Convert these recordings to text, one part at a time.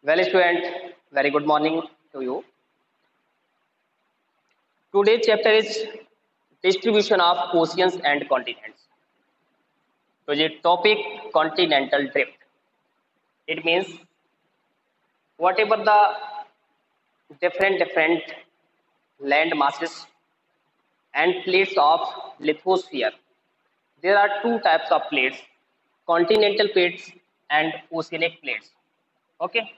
Well, student, very good morning to you. Today's chapter is distribution of oceans and continents. So the topic continental drift. It means whatever the different land masses and plates of lithosphere. There are two types of plates: continental plates and oceanic plates. Okay.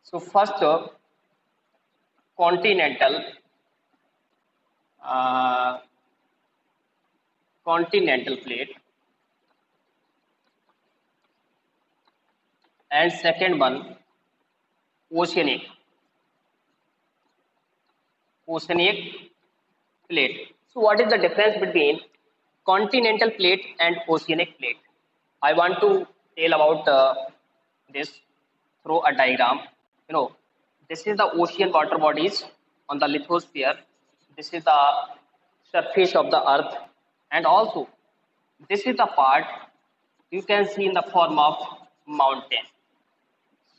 So first, continental uh, continental plate, and second one oceanic plate. So what is the difference between continental plate and oceanic plate? I want to tell about this through a diagram. You know, this is the ocean water bodies on the lithosphere. This is the surface of the earth, and also this is the part you can see in the form of mountain.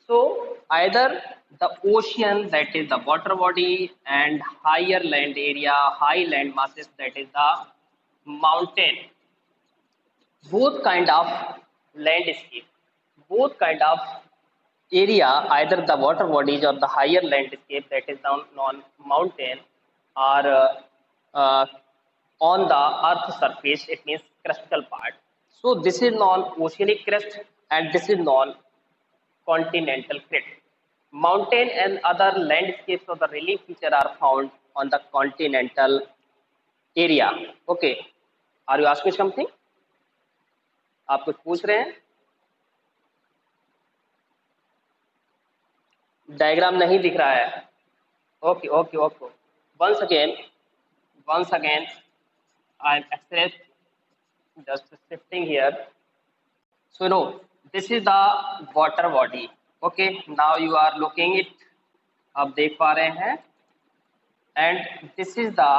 So either the ocean, that is the water body, and higher land area, high land masses, that is the mountain, both kind of landscape, both kind of area, either the water bodies or the higher landscape, that is non mountain, are uh, on the earth surface. It means crustal part. So this is non oceanic crust and this is non continental crest. Mountain and other landscapes of the relief feature are found on the continental area. Okay, are you asking something? आप कुछ पूछ रहे हैं? Diagram नहीं दिख रहा है. Okay okay okay. Once again I am express just shifting here. So no, this is the water body. Okay, now you are looking it. आप देख पा रहे हैं. And this is the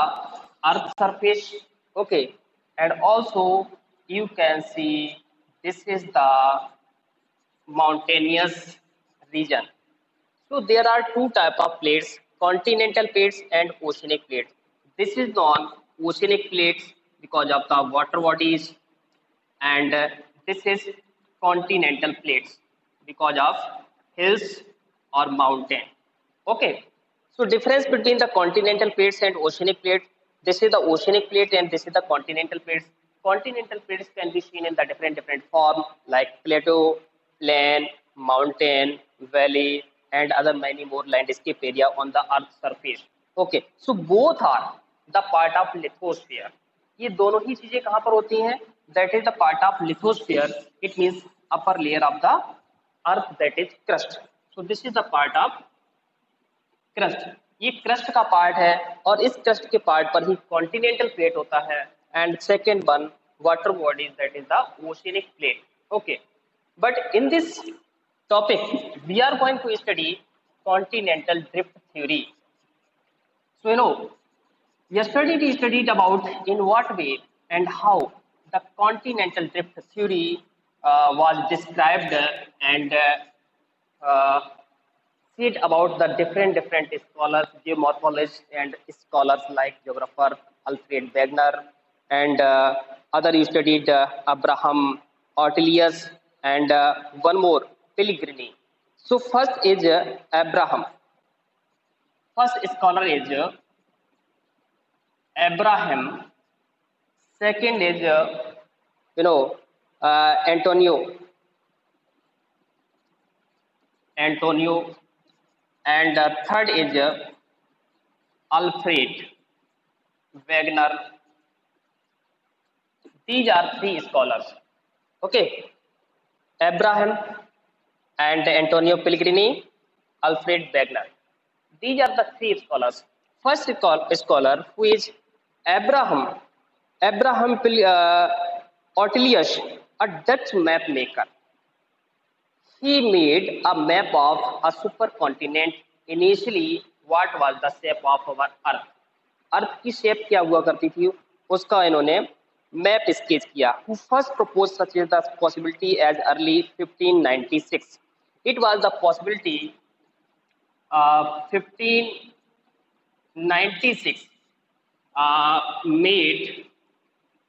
earth surface. Okay, and also you can see this is the mountainous region. So there are two type of plates: continental plates and oceanic plates. This is non oceanic plates because of the water bodies, and this is continental plates because of hills or mountain. Okay, so difference between the continental plates and oceanic plates: this is the oceanic plate and this is the continental plates. Continental plates can be seen in the different form like plateau, plain, mountain, valley, and other many more landscape area on the earth surface. Okay, so both are the part of lithosphere. ये दोनों ही चीजें कहाँ पर होती हैं? That is the part of lithosphere. It means upper layer of the earth, that is crust. So this is the part of crust. ये crust का part है और इस क्रस्ट के पार्ट पर ही कॉन्टिनेंटल प्लेट होता है. And second one water bodies, that is the oceanic plate. Okay, but in this topic we are going to study continental drift theory. So yesterday we studied about in what way and how the continental drift theory was described and said about the different scholars, geomorphologists and scholars like geographer Alfred Wegener, and other you studied Abraham Ortelius, and one more Pellegrini. So first is Abraham. First scholar is Abraham. Second is you know Antonio, and third is Alfred Wegener. These are three scholars. Okay, Abraham and Antonio Pellegrini, Alfred Wegener. These are the three scholars. First scholar who is Abraham Ortelius, a Dutch map maker. He made a map of a supercontinent. Initially, what was the shape of our Earth? अर्थ की shape क्या हुआ करती थी, उसका इन्होंने map sketch किया. Who first proposed such as the possibility as early 1596. It was the possibility 1596 made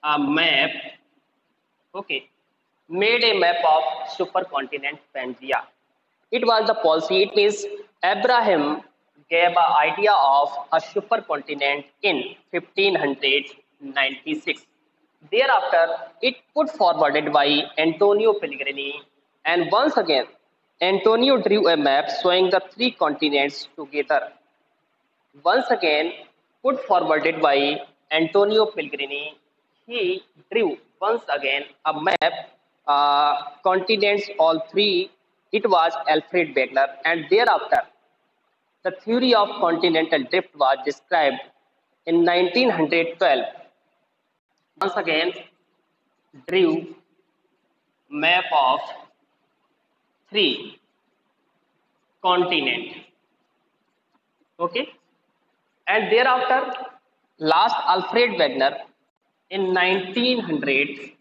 a map, okay, made a map of supercontinent Pangaea. It was the policy. It means Abraham gave an idea of a supercontinent in 1596. Thereafter, it put forwarded by Antonio Pellegrini, and once again, Antonio drew a map showing the three continents together. Once again, put forwarded by Antonio Pellegrini, he drew once again a map, continents all three. It was Alfred Wegener, and thereafter, the theory of continental drift was described in 1912. Once again, drew map of three continent. Okay, and thereafter, last Alfred Wegener in 1912.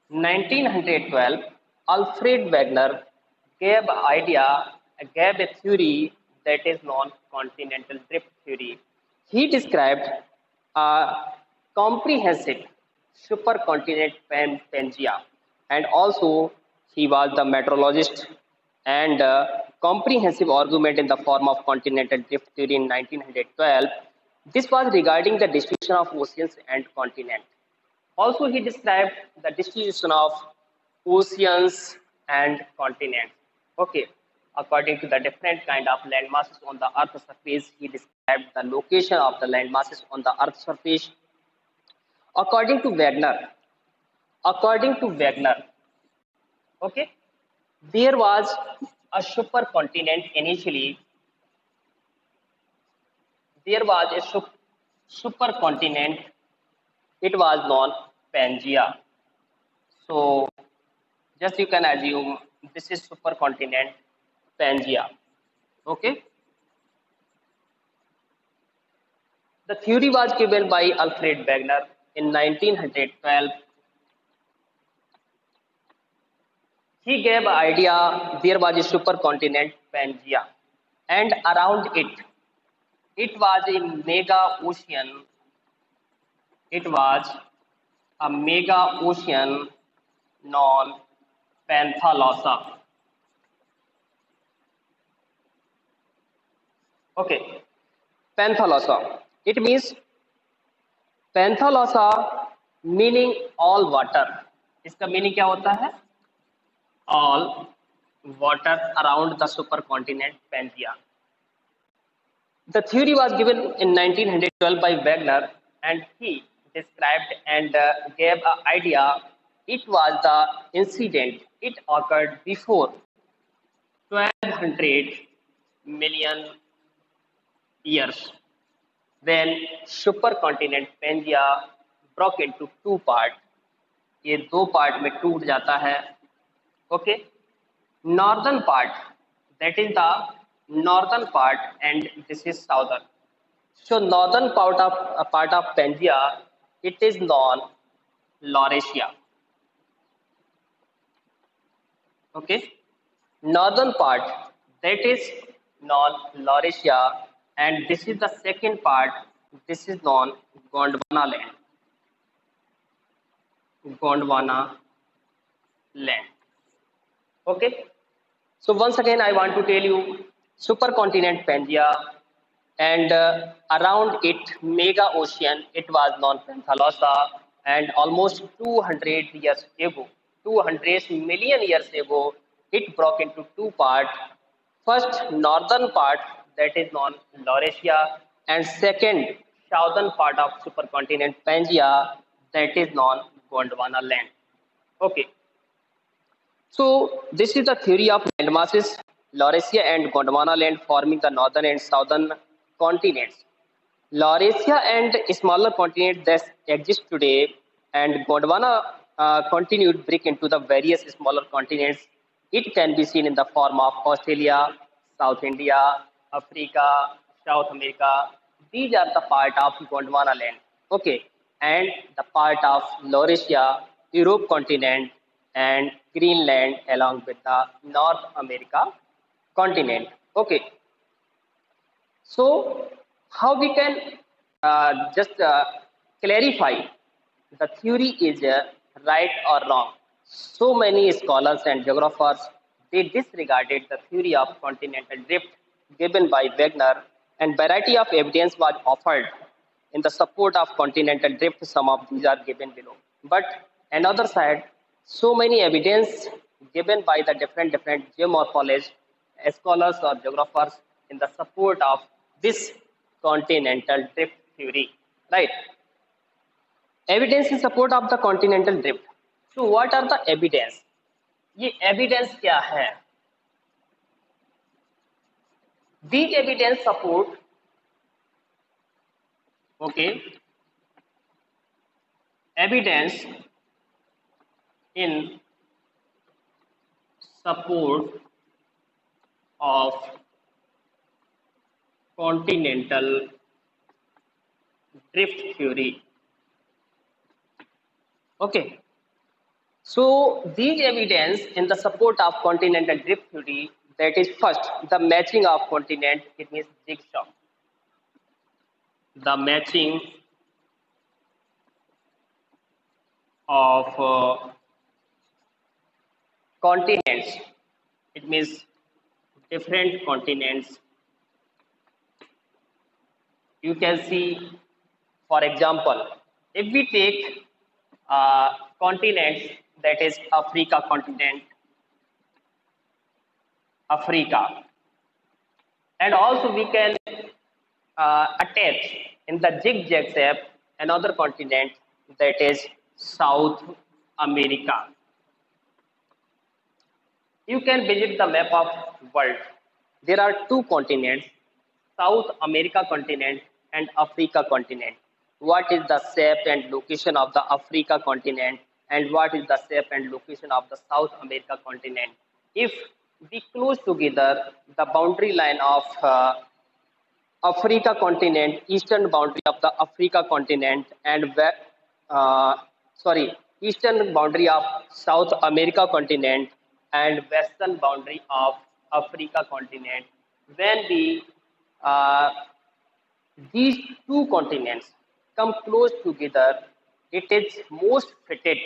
1912, Alfred Wegener gave a theory that is known continental drift theory. He described a comprehensive supercontinent Pangaea, and also he was the meteorologist and comprehensive argument in the form of continental drift theory in 1912. This was regarding the distribution of oceans and continents. Also, he described the distribution of oceans and continents. Okay, according to the different kind of land masses on the Earth's surface, he described the location of the land masses on the Earth's surface. According to Wegener, according to Wegener, okay, there was a supercontinent initially. There was a supercontinent. It was known Pangaea. So just you can assume this is supercontinent Pangaea. Okay. The theory was given by Alfred Wegener in 1912. He gave an idea there was a supercontinent Pangaea, and around it was a mega ocean. It was a mega ocean known Panthalassa. Okay, Panthalassa. It means Panthalassa meaning all water. इसका meaning क्या होता है? All water around the supercontinent Pangaea. The theory was given in 1912 by Wegener, and he described and gave an idea. It was the incident. It occurred before 1200 million years when supercontinent Pangaea broke into two parts. ये दो part में टूट जाता है. Okay, northern part, that is the northern part, and this is southern. So northern part of Pangaea, it is known Laurasia. Okay, northern part, that is known Laurasia, and this is the second part. This is known Gondwana land. Gondwana land. Okay. So once again, I want to tell you supercontinent Pangaea, and around it mega ocean. It was known Panthalassa, and almost 200 years ago, 200 million years ago, it broke into two parts. First, northern part, that is known Laurasia, and second, southern part of supercontinent Pangaea, that is known Gondwana land. Okay. So this is the theory of land masses, Laurasia and Gondwana land forming the northern and southern continents. Laurasia and smaller continents that exist today, and Gondwana continued break into the various smaller continents. It can be seen in the form of Australia, South India, Africa, South America. These are the part of Gondwana land. Okay, and the part of Laurasia, Europe continent, and Greenland along with the North America continent. Okay, so how we can just clarify the theory is right or wrong? So many scholars and geographers they disregarded the theory of continental drift given by Wagner, and variety of evidence was offered in the support of continental drift. Some of these are given below. But another side, so many evidence given by the different geomorphologists, scholars or geographers in the support of this continental drift theory. Right? Evidence in support of the continental drift. So what are the evidence? ये evidence क्या है? These evidence support, okay, evidence in support of continental drift theory. Okay, so these evidence in the support of continental drift theory, that is first the matching of continent, it means jigsaw. The matching of continents, it means different continents. You can see, for example, if we take continents, that is Africa continent, Africa, and also we can attach in the zigzag shape another continent, that is South America. You can visit the map of world. There are two continents, South America continent and Africa continent. What is the shape and location of the Africa continent and what is the shape and location of the South America continent? If we close together the boundary line of Africa continent, eastern boundary of the Africa continent, and eastern boundary of South America continent and western boundary of Africa continent. When we uh, these two continents come close together, it is most fitted.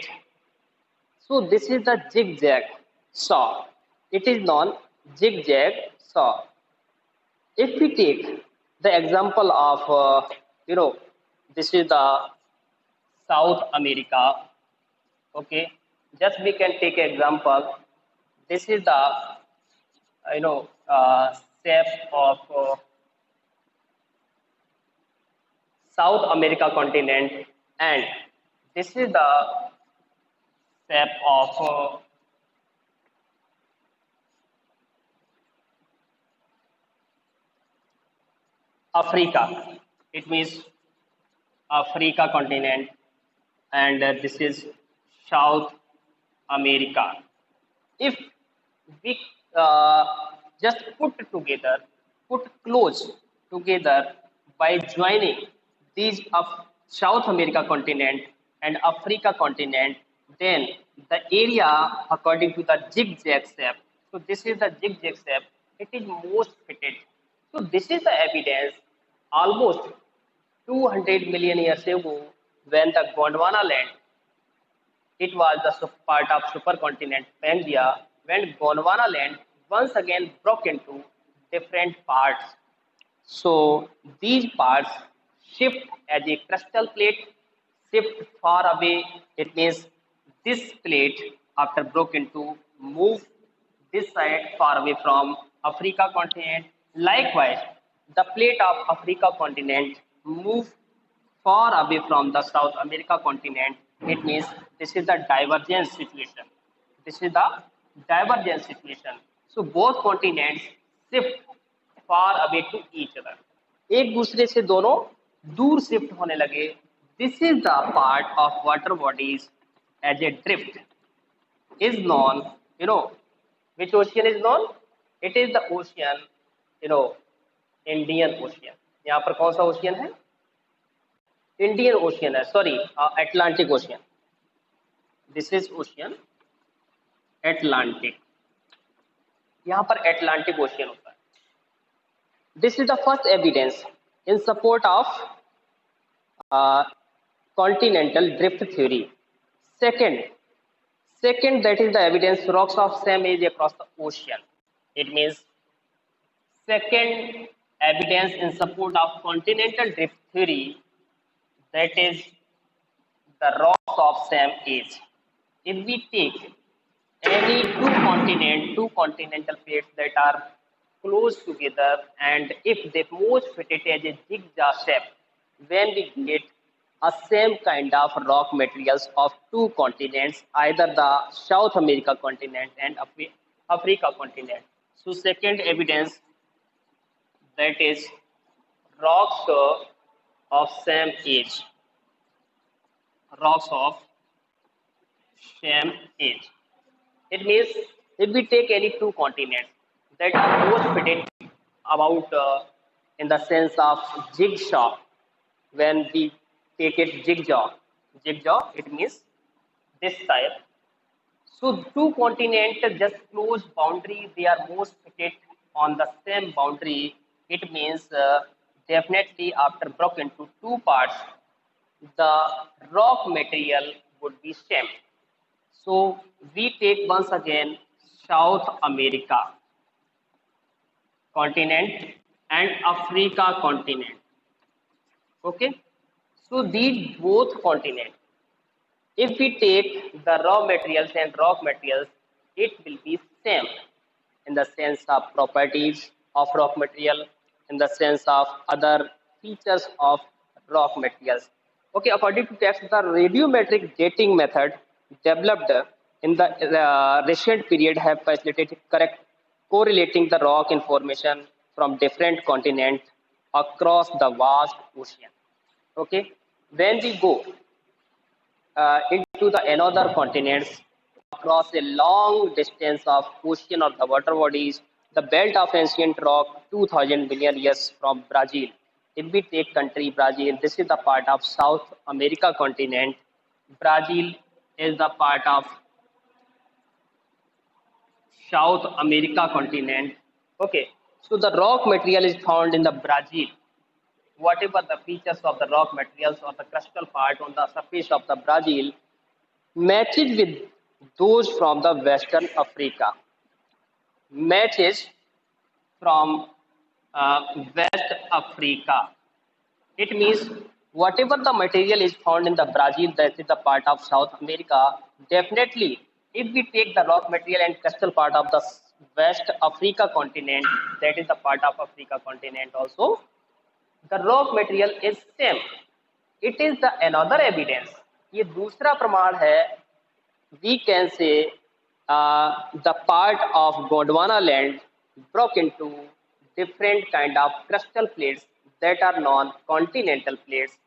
So this is the zigzag saw. It is known zigzag saw. If we take the example of, this is the South America, okay, just we can take example. This is the, shape of South America continent, and this is the shape of Africa. It means Africa continent, and this is South America. If we just put close together by joining these of South America continent and Africa continent, then the area according to the zigzag shape. So this is the zigzag shape. It is most fitted. So this is the evidence almost 200 million years ago when the Gondwana land, it was the part of supercontinent Pangaea, when Gondwana land once again broke into different parts. So these parts shift as a crystal plate, shift far away. It means this plate, after broke into, move this side far away from Africa continent. Likewise, the plate of Africa continent move far away from the South America continent. It means this is the divergence situation. This is the divergence situation. So both continents shift far away to each other. एक दूसरे से दोनों दूर shift होने लगे. This is the part of water bodies as a drift is known, which ocean is known? It is the ocean, you know, Indian Ocean. यहाँ पर कौन सा ओशियन है? इंडियन ओशियन है, sorry, Atlantic ocean. This is ocean Atlantic. यहाँ पर Atlantic ocean होता है। This is the first evidence in support of continental drift theory. Second, second that is the evidence rocks of same age across the ocean. It means second evidence in support of continental drift theory, that is the rocks of same age. If we take any two continental plates that are close together, and if they both fitted as a zigzag shape, when we get a same kind of rock materials of two continents, either the South America continent and Africa continent. So second evidence, that is rocks of same age, rocks of same age. It means if we take any two continents that are both fitted about in the sense of jigsaw, when we take it jigsaw, it means this type. So two continents just close boundary, they are most fitted on the same boundary. It means definitely after broken into two parts, the rock material would be same. So we take once again South America continent and Africa continent. Okay. So these both continents, if we take the raw materials and rock materials, it will be same in the sense of properties of rock material, in the sense of other features of rock materials. Okay, according to text, the radiometric dating method developed in the recent period have facilitated correct correlating the rock information from different continents across the vast ocean. Okay, when we go into the another continents across a long distance of ocean or the water bodies, the belt of ancient rock 2000 million years from Brazil. If we take country Brazil, this is the part of South America continent. Brazil is the part of South America continent. Okay, so the rock material is found in the Brazil. Whatever the features of the rock materials or the crustal part on the surface of the Brazil matches with those from the Western Africa. Matches from West Africa. It means whatever the material is found in the Brazil, that is the part of South America. Definitely, if we take the rock material and crystal part of the West Africa continent, that is the part of Africa continent also, the rock material is same. It is the another evidence. ये दूसरा प्रमाण है. We can say the part of Gondwana land broke into different kind of crustal plates that are non-continental plates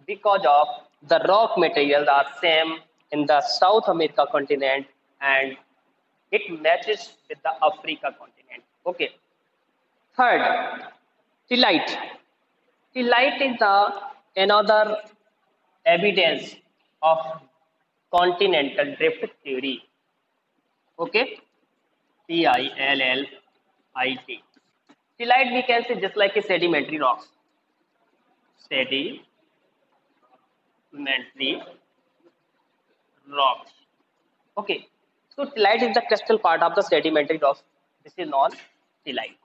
because of the rock materials are same in the South America continent, and it matches with the Africa continent. Okay. Third, Tillite. Tillite is the another evidence of continental drift theory. Okay, Tillite. Tillite we can say just like a sedimentary rocks. Sedimentary rocks. Okay, so tillite is the crystal part of the sedimentary rocks. This is known tillite.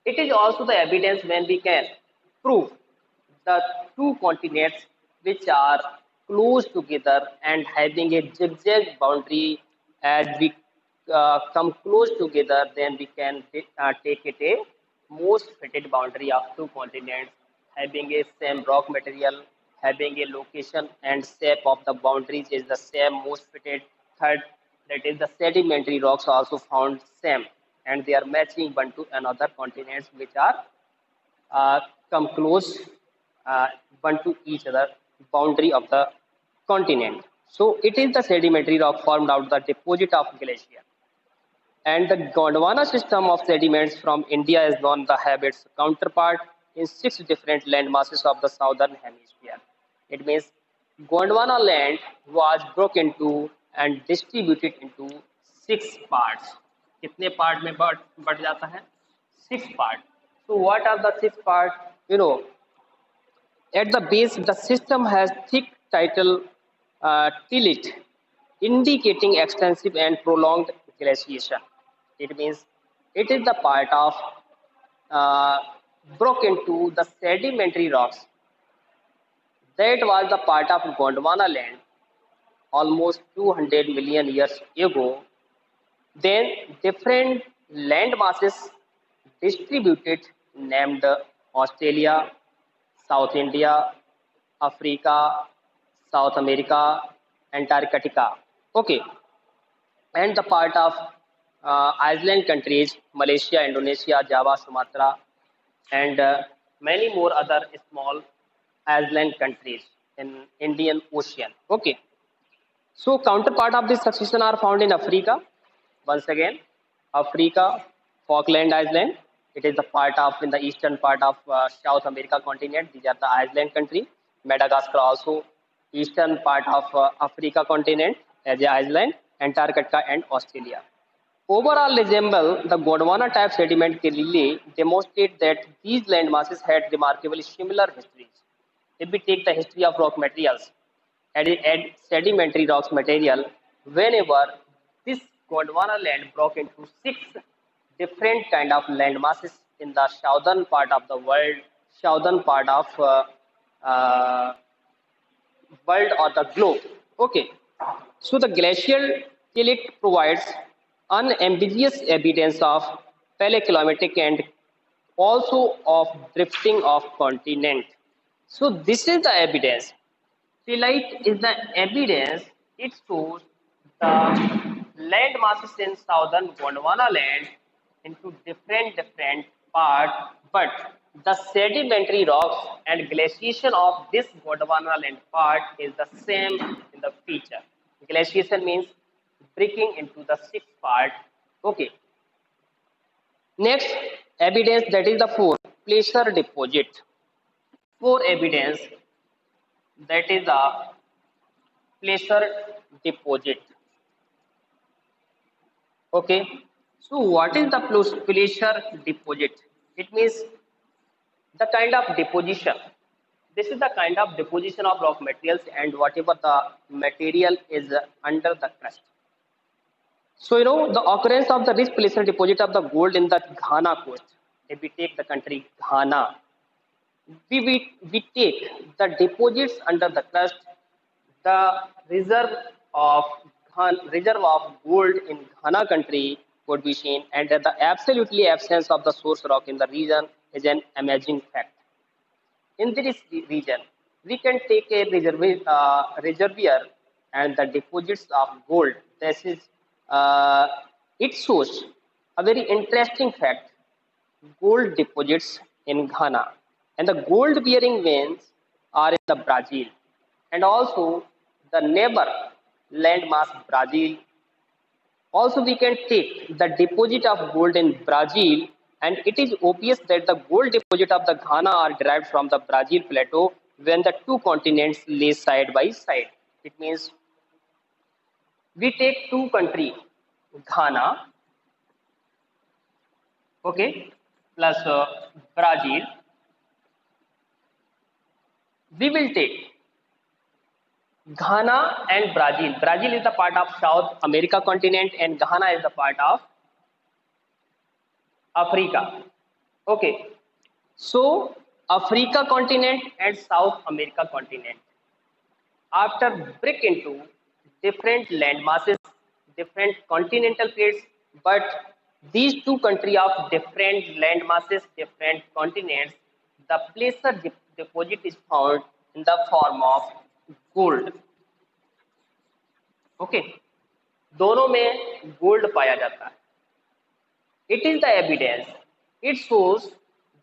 It is also the evidence when we can prove the two continents which are close together and having a zigzag boundary. As we come close together, then we can take it a most fitted boundary of two continents, having a same rock material, having a location and shape of the boundaries is the same, most fitted. Third, that is the sedimentary rocks also found same, and they are matching one to another continents which are come close one to each other boundary of the continent. So it is the sedimentary rock formed out of the deposit of glacier. And the Gondwana system of sediments from India is known to have its counterpart in 6 different land masses of the southern hemisphere. It means Gondwana land was broken into and distributed into 6 parts. कितने part में बढ़ जाता है? 6 part. So what are the 6 part? You know, at the base, the system has thick tidal tillit, indicating extensive and prolonged glaciation. It means it is the part of uh, broke into the sedimentary rocks that was the part of Gondwana land almost 200 million years ago. Then different land masses distributed named Australia, South India, Africa, South America, Antarctica. Okay, and the part of island countries Malaysia, Indonesia, Java, Sumatra, and many more other small island countries in Indian Ocean. Okay, so counterpart of this succession are found in Africa. Once again, Africa, Falkland Island. It is the part of in the eastern part of South America continent. These are the island country. Madagascar also eastern part of Africa continent as a island. Antarctica and Australia. Overall resemble the Gondwana type sediment clearly demonstrate that these land masses had remarkably similar histories. If we take the history of rock materials, add sedimentary rocks material, whenever this Gondwana land broke into 6 different kind of land masses in the southern part of the world, southern part of uh, world or the globe. Okay, so the glacial tillit provides unambiguous evidence of paleoclimatic and also of drifting of continent. So this is the evidence. Phyllite is the evidence. It shows the land masses in southern Gondwana land into different parts, but the sedimentary rocks and glaciation of this Gondwana land part is the same in the feature. Glaciation means breaking into the 6 part. Okay. Next evidence, that is the four placer deposit. Four evidence, that is a placer deposit. Okay. So what is the placer deposit? It means the kind of deposition. This is the kind of deposition of rock materials and whatever the material is under the crust. So the occurrence of the rich placer deposit of the gold in the Ghana coast. If we take the country Ghana, we take the deposits under the crust, the reserve of reserve of gold in Ghana country could be seen, and the absolutely absence of the source rock in the region is an amazing fact. In this region, we can take a reservoir and the deposits of gold. This is uh, it shows a very interesting fact: gold deposits in Ghana, and the gold bearing veins are in the Brazil, and also the neighbor landmass Brazil. Also, we can take the deposit of gold in Brazil, and it is obvious that the gold deposit of the Ghana are derived from the Brazil plateau when the two continents lay side by side. It means we take two country, Ghana, okay, plus Brazil. We will take Ghana and Brazil. Brazil is the part of South America continent, and Ghana is the part of Africa. Okay, so Africa continent and South America continent, after break into different land masses, different continental plates, but these two countries of different land masses, different continents, the placer deposit is found in the form of gold. Okay, दोनों में gold पाया जाता है. It is the evidence. It shows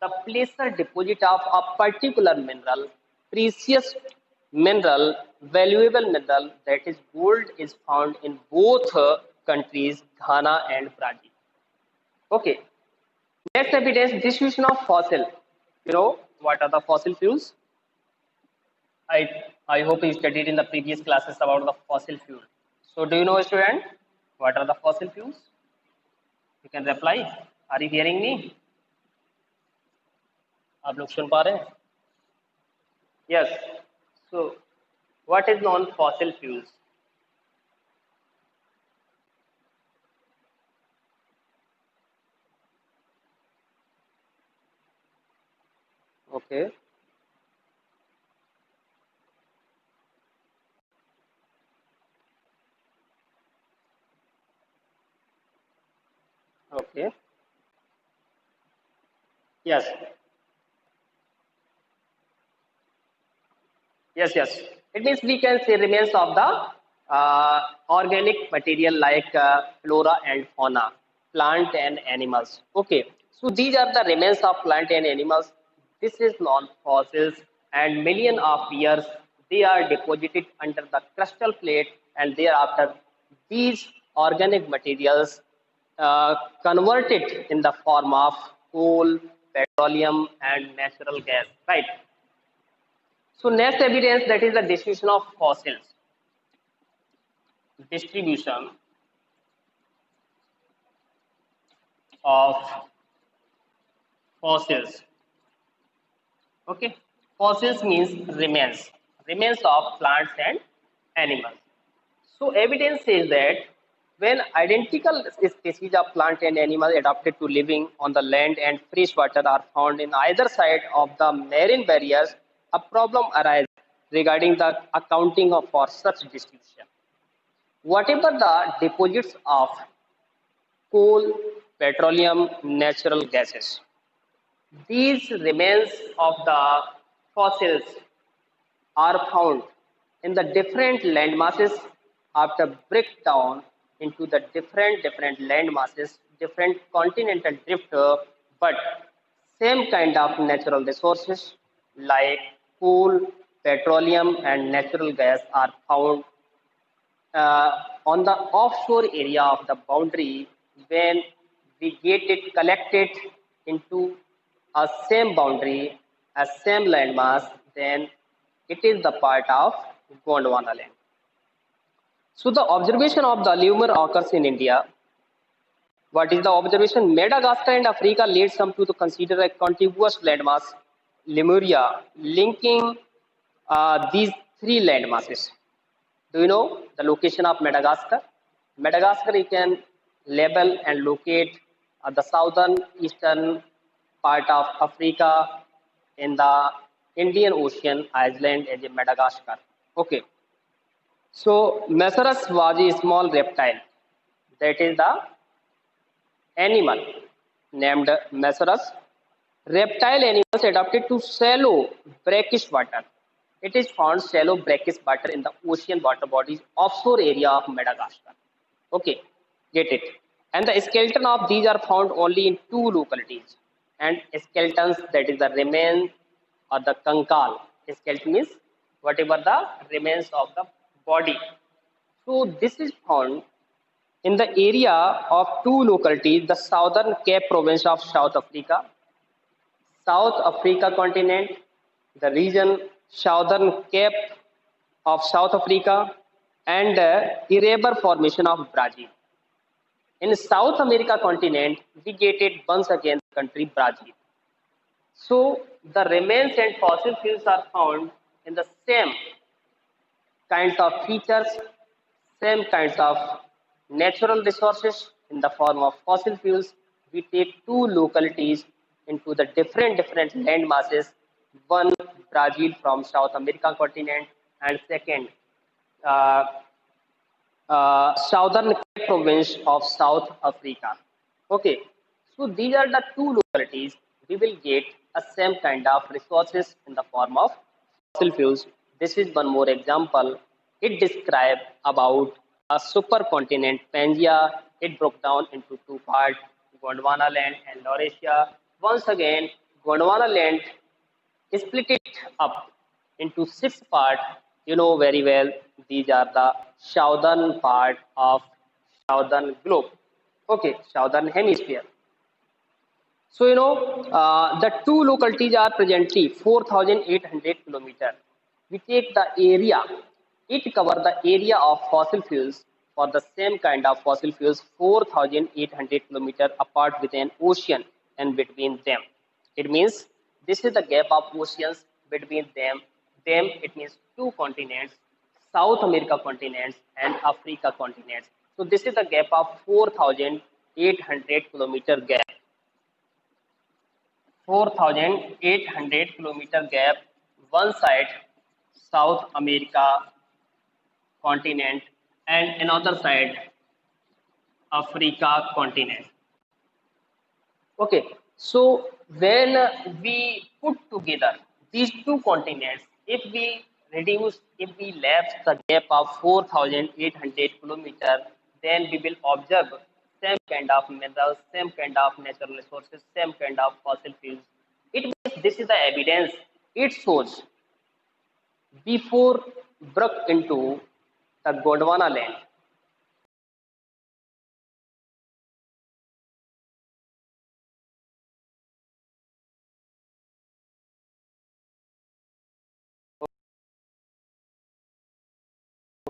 the placer deposit of a particular mineral, precious mineral, valuable mineral, that is gold, is found in both countries, Ghana and Brazil. Okay. Next evidence, distribution of fossil. What are the fossil fuels? I I hope you studied in the previous classes about the fossil fuel. So do you know, student, what are the fossil fuels? You can reply. Are you hearing me? आप लोग सुन पा रहे हैं? Yes. So, what is non-fossil fuels? Okay. Okay. Yes. Yes, yes. It means we can say remains of the organic material like flora and fauna, plant and animals. Okay, so these are the remains of plant and animals. This is non-fossils, and million of years they are deposited under the crustal plate, and thereafter these organic materials converted in the form of coal, petroleum, and natural gas. Right. So next evidence, that is the distribution of fossils. Distribution of fossils. Okay. Fossils means remains of plants and animals. So evidence says that when identical species of plant and animal adapted to living on the land and fresh water are found in either side of the marine barriers, a problem arises regarding the accounting of for such distribution. Whatever the deposits of coal, petroleum, natural gases. These remains of the fossils are found in the different land masses after breakdown into the different land masses, different continental drift, but same kind of natural resources like coal, petroleum, and natural gas are found uh, on the offshore area of the boundary. When we get it collected into a same boundary, a same landmass, then it is the part of Gondwana land. So the observation of the lemur occurs in India. What is the observation? Madagascar and Africa lead some to consider a contiguous landmass, Lemuria, linking these three landmasses. Do you know the location of Madagascar? Madagascar, you can label and locate the southern eastern part of Africa in the Indian Ocean island as a Madagascar. Okay, so Mesaurus was a small reptile. That is the animal named Mesaurus. Reptile animals adapted to shallow brackish water. It is found shallow brackish water in the ocean water bodies offshore area of Madagascar. Okay, get it. And the skeleton of these are found only in two localities. And skeletons, that is the remains or the kankal. Skeleton is whatever the remains of the body. So this is found in the area of two localities, the southern Cape province of South Africa, South Africa continent, the region southern Cape of South Africa, and Erebor formation of Brazil. In South America continent, we get it once again country Brazil. So the remains and fossil fuels are found in the same kinds of features, same kinds of natural resources in the form of fossil fuels. We take two localities into the different land masses. One Brazil from South American continent, and second uh, southern province of South Africa. Okay, so these are the two localities. We will get a same kind of resources in the form of fossil fuels. This is one more example. It describes about a supercontinent Pangaea. It broke down into two parts, Gondwana land and Laurasia. Once again, Gondwana land split it up into six parts. You know very well, these are the southern part of southern globe. Okay, southern hemisphere. So the two localities are presently 4,800 kilometers. We take the area. It covers the area of fossil fuels for the same kind of fossil fuels 4,800 kilometers apart with an ocean and between them. It means this is the gap of oceans between them. Them, it means two continents, South America continents and Africa continents. So this is the gap of 4,800 kilometer gap. 4,800 kilometer gap, one side South America continent and another side Africa continent. Okay, so when we put together these two continents, if we lapse the gap of 4,800 kilometers, then we will observe same kind of minerals, same kind of natural resources, same kind of fossil fuels. It means this is the evidence. It shows before broke into the Gondwana land,